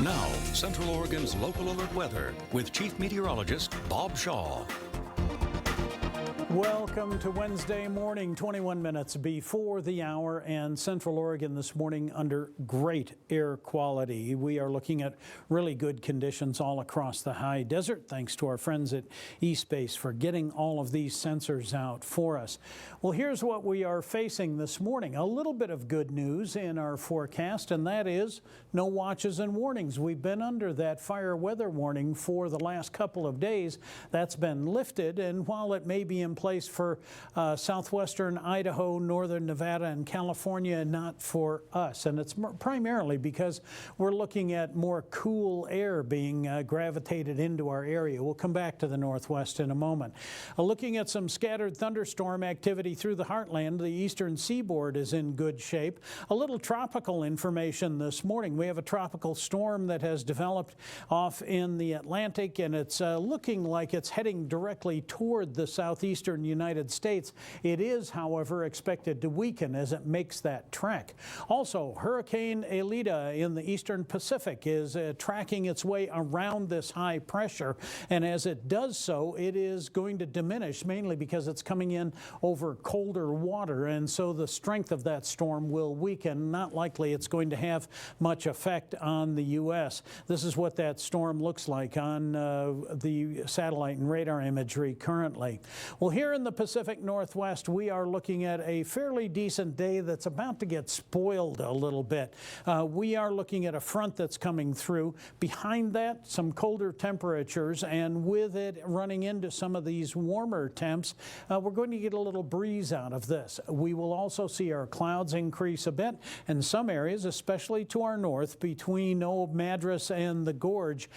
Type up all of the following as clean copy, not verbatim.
Now, Central Oregon's local alert weather with Chief Meteorologist Bob Shaw. Welcome to Wednesday morning, 21 minutes before the hour, and Central Oregon this morning under great air quality. We are looking at really good conditions all across the high desert, thanks to our friends at eSpace for getting all of these sensors out for us. Well, here's what we are facing this morning. A little bit of good news in our forecast, and that is no watches and warnings. We've been under that fire weather warning for the last couple of days. That's been lifted, and while it may be in place for southwestern Idaho, northern Nevada, and California, not for us. And it's primarily because we're looking at more cool air being gravitated into our area. We'll come back to the northwest in a moment. Looking at some scattered thunderstorm activity through the heartland, the eastern seaboard is in good shape. A little tropical information this morning. We have a tropical storm that has developed off in the Atlantic, and it's looking like it's heading directly toward the southeastern United States. It is, however, expected to weaken as it makes that trek. Also, Hurricane Elida in the eastern Pacific is tracking its way around this high pressure, and as it does so, it is going to diminish, mainly because it's coming in over colder water, and so the strength of that storm will weaken. Not likely it's going to have much effect on the U.S. This is what that storm looks like on the satellite and radar imagery currently. Well, here in the Pacific Northwest, we are looking at a fairly decent day that's about to get spoiled a little bit. We are looking at a front that's coming through. Behind that, some colder temperatures, and with it running into some of these warmer temps, we're going to get a little breeze out of this. We will also see our clouds increase a bit in some areas, especially to our north between Old Madras and the Gorge.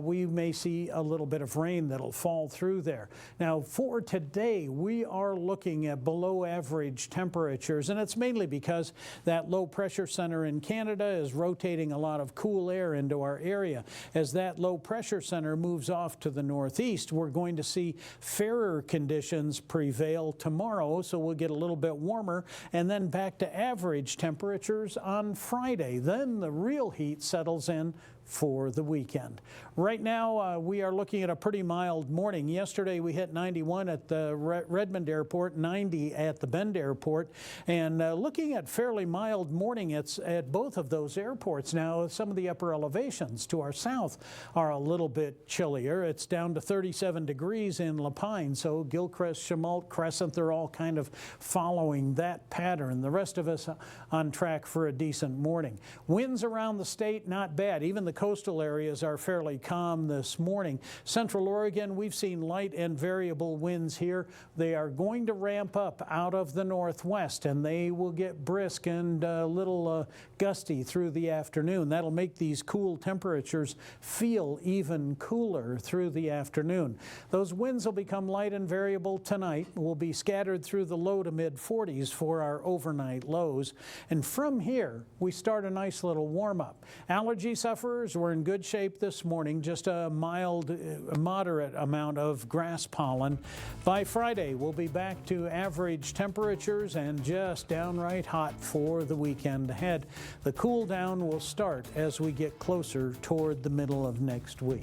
We may see a little bit of rain that'll fall through there. Now, for today, we are looking at below average temperatures, and it's mainly because that low pressure center in Canada is rotating a lot of cool air into our area. As that low pressure center moves off to the northeast, we're going to see fairer conditions prevail tomorrow, so we'll get a little bit warmer, and then back to average temperatures on Friday. Then the real heat settles in for the weekend. Right now, we are looking at a pretty mild morning. Yesterday, we hit 91 at the Redmond Airport, 90 at the Bend Airport, and looking at fairly mild morning at both of those airports. Now, some of the upper elevations to our south are a little bit chillier. It's down to 37 degrees in La Pine, so Gilchrist, Chemult, Crescent, they're all kind of following that pattern. The rest of us on track for a decent morning. Winds around the state, not bad. Even the coastal areas are fairly calm this morning. Central Oregon, we've seen light and variable winds here. They are going to ramp up out of the northwest, and they will get brisk and a little gusty through the afternoon. That'll make these cool temperatures feel even cooler through the afternoon. Those winds will become light and variable tonight. Will be scattered through the low to mid 40s for our overnight lows. And from here, we start a nice little warm up. Allergy sufferers, we're in good shape this morning, just a moderate amount of grass pollen. By Friday, we'll be back to average temperatures and just downright hot for the weekend ahead. The cool down will start as we get closer toward the middle of next week.